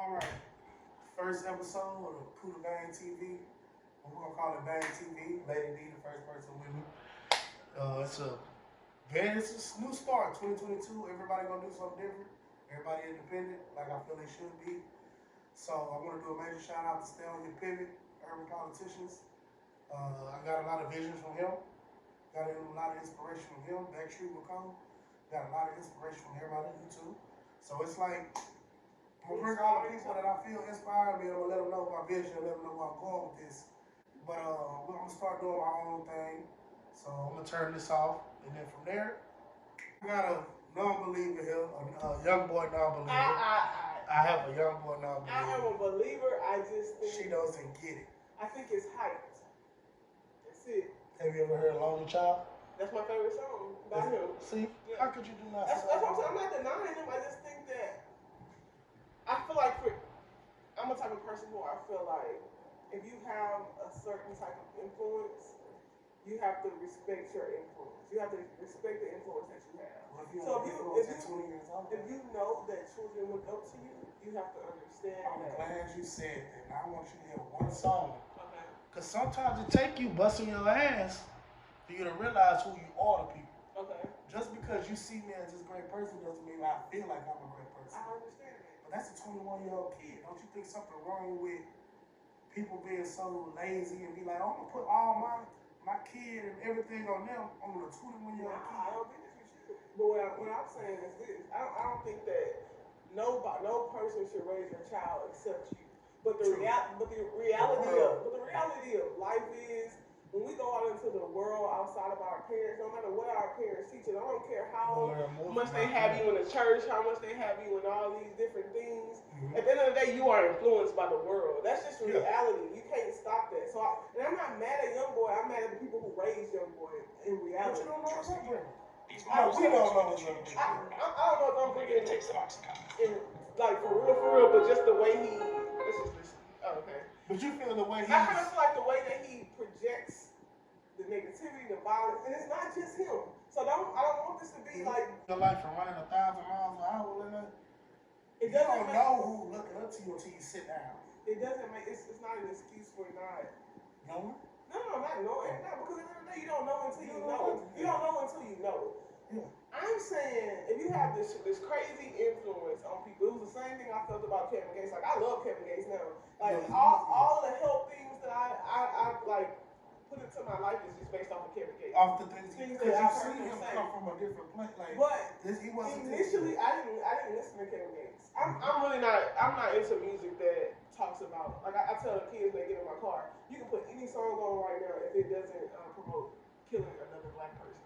Alright, first episode of Kuda and TV. We're gonna call it Bang TV. Lady D, the first person with me. It's a new start, 2022. Everybody gonna do something different. Everybody independent, like I feel they should be. So I want to do a major shout out to Stay on Your Pivot, urban politicians. I got a lot of visions from him. Got a lot of inspiration from him. Backstreet McCall. Got a lot of inspiration from everybody on YouTube. So it's like I'm gonna bring all the people that I feel inspire me. I'm gonna let them know my vision, let them know where I'm going with this. But I'm gonna start doing my own thing. So I'm gonna turn this off, and then from there, I got a non-believer here, a young boy non-believer. I have a young boy non-believer. I am a believer. I just think she doesn't get it. I think it's hyped. That's it. Have you ever heard "Lonely Child"? That's my favorite song by him. See, yeah. How could you do that? That's what I'm saying. I'm not denying him. I just think that I feel like I'm a type of person who I feel like if you have a certain type of influence, you have to respect your influence. You have to respect the influence that you have. Well, if you know that children look up to you, you have to understand I'm that. glad you said that. Now I want you to hear one song. Okay. Because sometimes it take you busting your ass for you to realize who you are to people. Okay. Just because you see me as this great person doesn't mean I feel like I'm a great person. I understand that. But that's a 21-year-old kid. Don't you think something wrong with people being so lazy and be like, I'm going to put all my kid and everything on them on a 21-year-old kid? I don't think that you should. But what I'm saying is this. I don't think that no person should raise their child except you. But the reality of life is when we go out into the world outside of our parents, no matter what our parents teach us, I don't care how much they have you in the church, how much they have you in all these different things. Mm-hmm. At the end of the day, you are influenced by the world. That's just reality. You can't stop that. So, and I'm not mad at young boy. I'm mad at the people who raised young boy in reality. But you don't know what's up with him. I don't know if I'm bringing in, like, for real, but just the way he. This is this. Oh, okay. But you feel the way he. I kind of feel like the way that he projects the negativity, the violence, and it's not just him. So I don't want this to be like. Your life from running 1,000 miles an hour in it. You don't know who looking up to you until you sit down. It doesn't make. It's not an excuse for not. Knowing? No, not knowing. No, because at the end of the day, you don't know until you know. You don't know until you know. Yeah. I'm saying if you have this crazy influence on people, it was the same thing I felt about Kevin Gates. Like I love Kevin Gates now. Like all the health things that I like put into my life is just based off of Kevin Gates. Off the things that I've seen him come from a different place. Like, but he wasn't initially I didn't listen to Kevin Gates. I'm not into music that talks about like I tell the kids when they get in my car, you can put any song on right now if it doesn't promote killing another black person.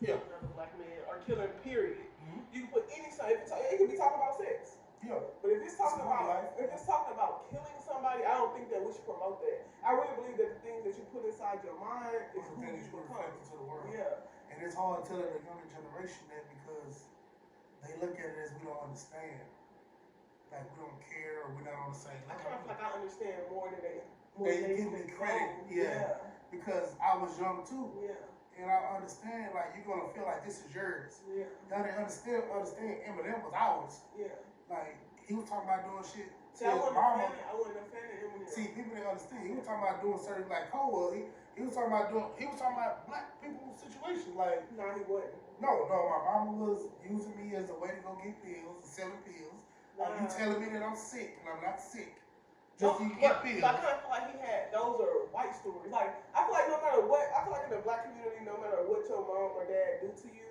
Killing another black man, or killing, period. Mm-hmm. You can put any song. It can be talking about sex. Yeah. But if it's talking about killing somebody, I don't think that we should promote that. I really believe that the things that you put inside your mind is who you become. To the world. Yeah. And it's hard telling the younger generation that because they look at it as we don't understand. Like we don't care or we're not on the same level. I kind of feel like I understand more than they give me credit. Yeah. Because I was young too. Yeah. And I understand, like, you're going to feel like this is yours. Yeah. Y'all didn't understand Eminem was ours. Yeah. Like, he was talking about doing shit to his mama. I wasn't a fan of Eminem. See, people didn't understand. He was talking about doing certain, like, Cole, he was talking about black people's situations. Like, no, he wasn't. No, my mama was using me as a way to go get pills, selling pills. You telling me that I'm sick, and I'm not sick. Just you get pills. But I kind of feel like he had, those are white stories. Like, I feel like no matter what, in the black community, no matter what your mom or dad do to you,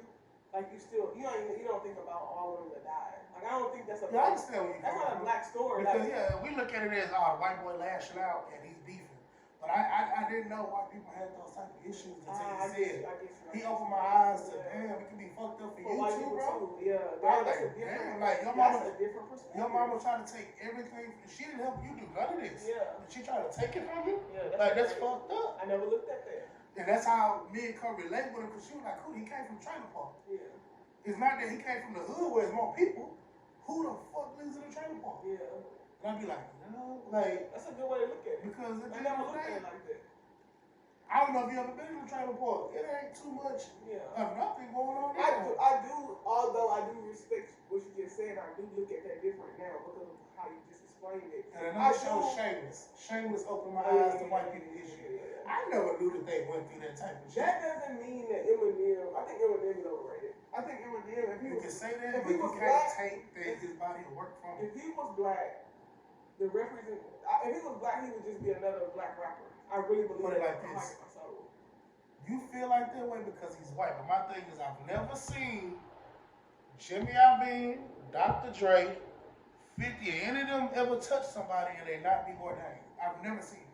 like you don't think about all of them that died. Like, I don't think that's a I understand what you're that's not a black story. Because, we look at it as, white boy lashing out and he's beefing. But I didn't know white people had those type of issues until he said it. He opened my eyes to, damn, it can be fucked up for you too, bro. Yeah, I was like, damn, like, that's a different perspective. Your mama tried to take everything. She didn't help you do none of this. Yeah. And she tried to take it from you? Yeah. That's fucked up. I never looked at that. And that's how me and Cole relate with him, because she was like, cool, he came from trailer park. Yeah. It's not that he came from the hood where there's more people. Who the fuck lives in a trailer park? Yeah. And I'd be like, that's a good way to look at it. Because I never looked at it like that. I don't know if you ever been in a trailer park. It ain't too much of nothing going on there. I do, although I do respect what you just said, I do look at that different now because of how you just explained explained it. And another show is Shameless. Shameless opened my eyes to white people issue. I never knew that they went through that type of shit. That doesn't mean that Eminem. I think Eminem is overrated. I think Eminem, if he You was, can say that, if but he you was can't black, take that his body of work from him. if he was black, if he was black, he would just be another black rapper. I really believe Put it that like from my this. soul. You feel like that way because he's white, but my thing is I've never seen Jimmy Iovine, Dr. Dre, 50, any of them ever touch somebody and they not be ordained. I've never seen it.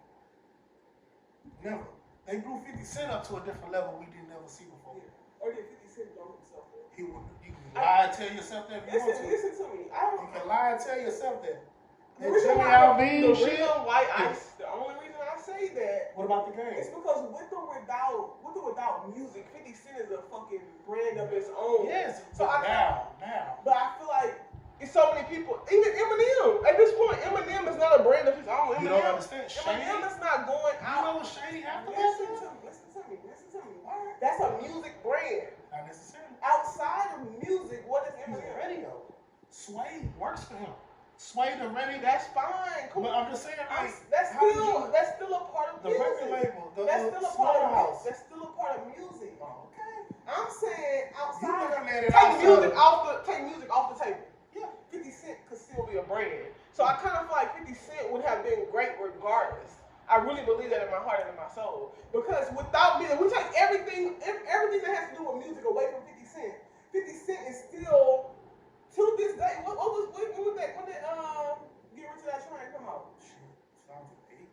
Never. They blew 50 Cent up to a different level we didn't ever see before. Yeah. Or did 50 Cent blow himself up? You can lie and tell yourself that if you want to. Listen to me. You can lie and tell yourself that. The That reason Jimmy why- Iovine the shit. reason why the only reason I say that What about the game? it's because with or without music, 50 Cent is a fucking brand of its own. Yes, So but now. But I feel like it's so many people. Even Eminem. At this point, Eminem is not a brand of his own. You don't understand. Shady. Eminem is not going You out. know what Shady after Listen to me. That's a music brand. Not necessarily. Outside of music, what is He's Eminem? radio. Sway works for him. Sway the radio. That's fine. Come But on. I'm just saying, like, That's how did still a part of the music. record label, the That's still a part of slaughterhouse. That's still a part of music. Okay. I'm saying outside You of looking at it take outside music of- take music off the table. Yeah. 50 Cent could still be a brand. So I kind of feel like 50 Cent would have been great regardless. I really believe that in my heart and in my soul. Because without music, we take everything that has to do with music away from 50 Cent. 50 Cent is still, to this day, when did Get Rich or Die Trying come out? Shit, sounds like 8.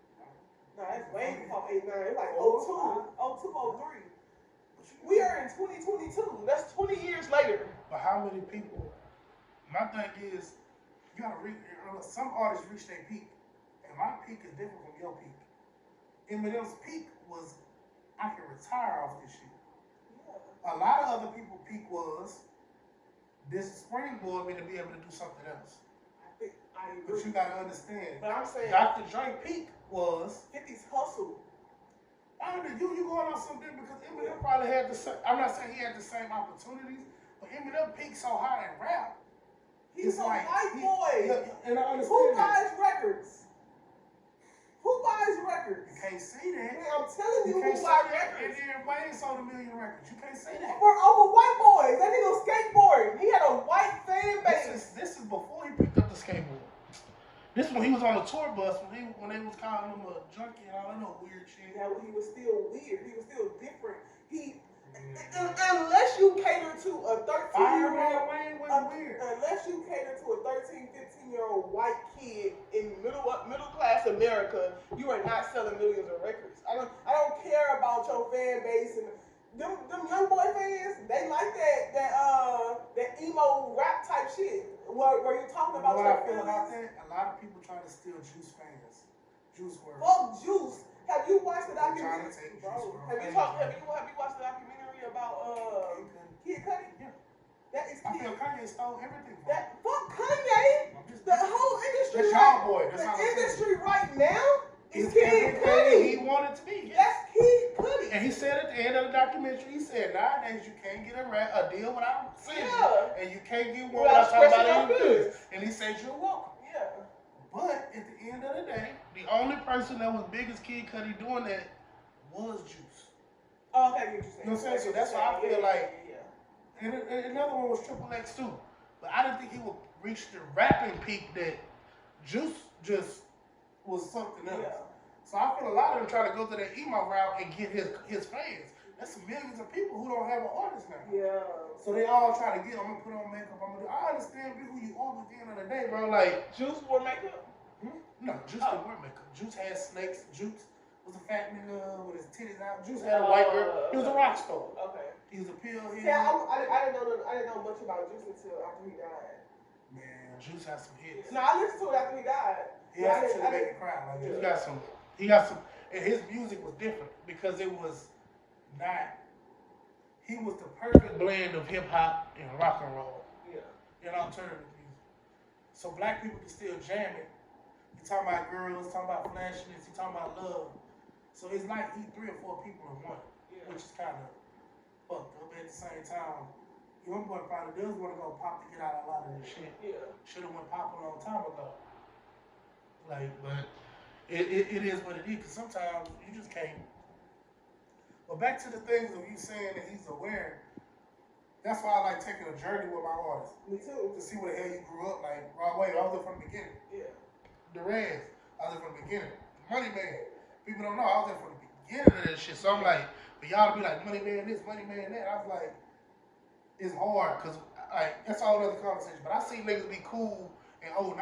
No, that's way before 89. It's like Oh, 02, 03. We are in 2022. That's 20 years later. But how many people? My thing is, you gotta reach. Some artists reach their peak, and my peak is different from your peak. Eminem's peak was, I can retire off this shit. Yeah. A lot of other people's peak was, this springboard me to be able to do something else. I agree. But you gotta understand, But I'm saying Dr. Dre peak was. 50's hustle. I don't know, you going on something because Eminem probably had the same. I'm not saying he had the same opportunities, but Eminem peaked so high in rap. He's It's a like, white boy. Yeah, and I understand Who that. buys records? Who buys records? You can't say that. Man, I'm telling you, can't who say buys that. records? And then Wayne sold 1 million records. You can't say that. For over white boys. That nigga was skateboarding. He had a white fan base. This is before he picked up the skateboard. This when he was on the tour bus when they was calling him a junkie and all that no weird shit. Yeah, he was still weird. He was still different. Unless you cater to a 13-year-old, Wayne was weird. unless you cater to a 13, 15-year-old white kid in middle class America, you are not selling millions of records. I don't care about your fan base and them young boy fans. They like that emo rap type shit where you're talking about what your I feel about feelings. that? A lot of people try to steal Juice fans. Juice WRLD. Fuck Juice. Have you watched the They're trying documentary? to take Bro, Juice WRLD have you watched the documentary about Kid Cudi? Yeah. That is I Kid. feel Kanye stole everything from him. That fuck Kanye. I'm just- The whole industry. That's y'all boy. That's the how I'm saying. industry right now is It's Kid everything he Cudi. wanted to be. Yeah. That's Kid Cudi. And he said at the end of the documentary, he said, nowadays you can't get a deal without saying Yeah. and you can't get one Without without talking expressing about your any feelings. business. And he said, you're welcome. Yeah. But at the end of the day, the only person that was big as Kid Cudi doing that was Juice. Oh, okay, I get what you're saying. You know what I'm saying? So that's why I feel like, and another one was Triple X too. But I didn't think he would reach the rapping peak that Juice just was something else. Yeah. So I feel a lot of them try to go to that emo route and get his fans. There's millions of people who don't have an artist now. Yeah. So they all try to get, I'm gonna put on makeup, I understand be who you are, but at the end of the day, bro, like, Juice wore makeup? no, Juice didn't wear makeup. Juice had snakes. Juice was a fat nigga with his titties out. Juice had a white girl. He was a rock star. Okay. He was a pill head. See, I didn't know much about Juice until after he died. Man, Juice had some hits. No, I listened to it after he died. He had some shit to make you cry. Like, Juice got some. He got some, and his music was different because it was not. He was the perfect blend of hip hop and rock and roll. Yeah. And alternative music. So black people can still jam it. He talking about girls, talking about flashiness, he talking about love. So it's like he 3 or 4 people in one, which is kind of fucked up. At the same time, your boy probably does want to go pop to get out of a lot of this shit. Yeah. Should have went pop a long time ago. Like, but it is what it is. Cause sometimes you just can't. But back to the things of you saying that he's aware. That's why I like taking a journey with my artists. Me too. To see where the hell you grew up. Like, Broadway, I was there from the beginning. Yeah. The Reds, I was there from the beginning. Money Man, people don't know, I was there from the beginning of this shit. So I'm like, for y'all to be like, Money Man this, Money Man that, I was like, it's hard, because that's all another conversation. But I see niggas be cool in '09,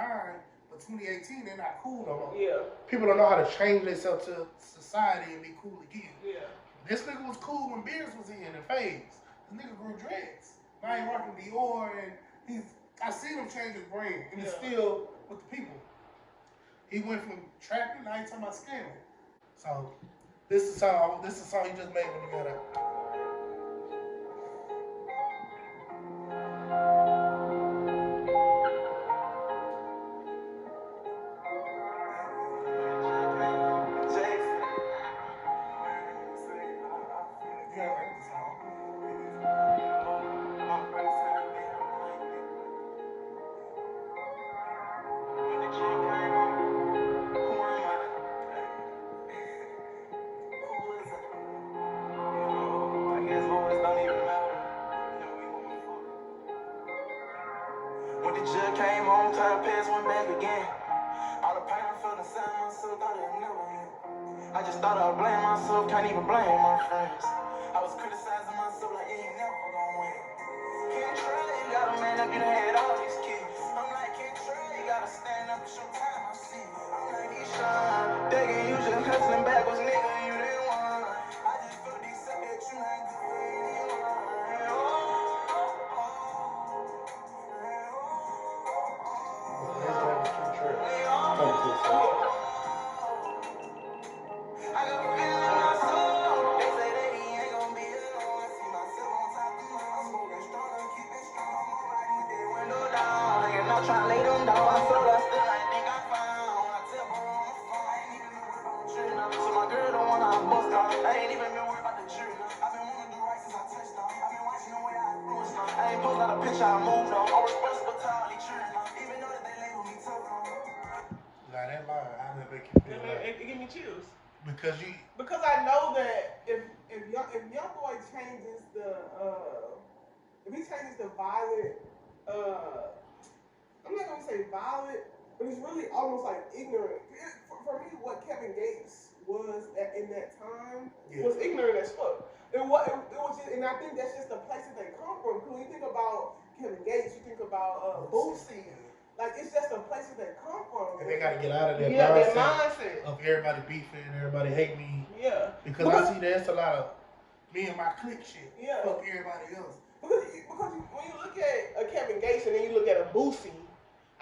but 2018, they're not cool no more. Yeah. People don't know how to change themselves to society and be cool again. Yeah. This nigga was cool when Beers was in and Faves. This nigga grew dreads. Now he rocking Dior and I seen him change his brand and it's still with the people. He went from trapping, now he talking about scamming. So this is a song he just made when he got out. When the judge came home, time passed, went back again. All the pain I felt inside myself, thought it never end. I just thought I'd blame myself, can't even blame my friends. I was criticizing myself like it ain't never gonna win. Can't try, you got a man up, you done had all these kids. I'm like, can't try, you gotta stand up, it's your time, I see. I'm like, he's shine. Thinking you just hustling backwards, nigga, you didn't want. I just feel these up that you ain't good for anyone. Tryna lay them down, I feel I still ain't think I found. I tell her on the phone, I ain't even been worried about the tree. So my girl don't wanna bust down. I ain't even been worried about the tree. I've been wanting to do right since I touched down. I've been watching the way I influence now. I ain't post out a picture, I moved on. I'm responsible to all these children. Even though that they label me tough on. Now that line, how does that make you feel? It give me chills. Because I know that if young boy changes if he changes the violent I'm not gonna say violent, but it's really almost like ignorant. For me, what Kevin Gates was in that time was ignorant as fuck. It was just, and I think that's just the place that they come from. When you think about Kevin Gates, you think about Boosie. Like, it's just the place that they come from. And they gotta get out of that mindset of everybody beefing and everybody hate me. Yeah. Because I see that's a lot of me and my clique shit. Yeah. Fuck everybody else. Because when you look at a Kevin Gates and then you look at a Boosie,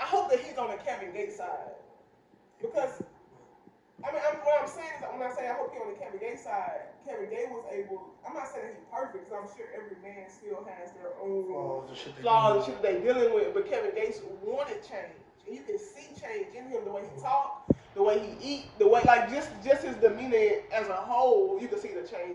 I hope that he's on the Kevin Gates side. Because, what I'm saying is that when I say I hope he's on the Kevin Gates side, Kevin Gates was able, I'm not saying that he's perfect, because I'm sure every man still has their own flaws and shit they dealing with, but Kevin Gates wanted change. And you can see change in him, the way he talk, the way he eat, the way, like, just his demeanor as a whole, you can see the change.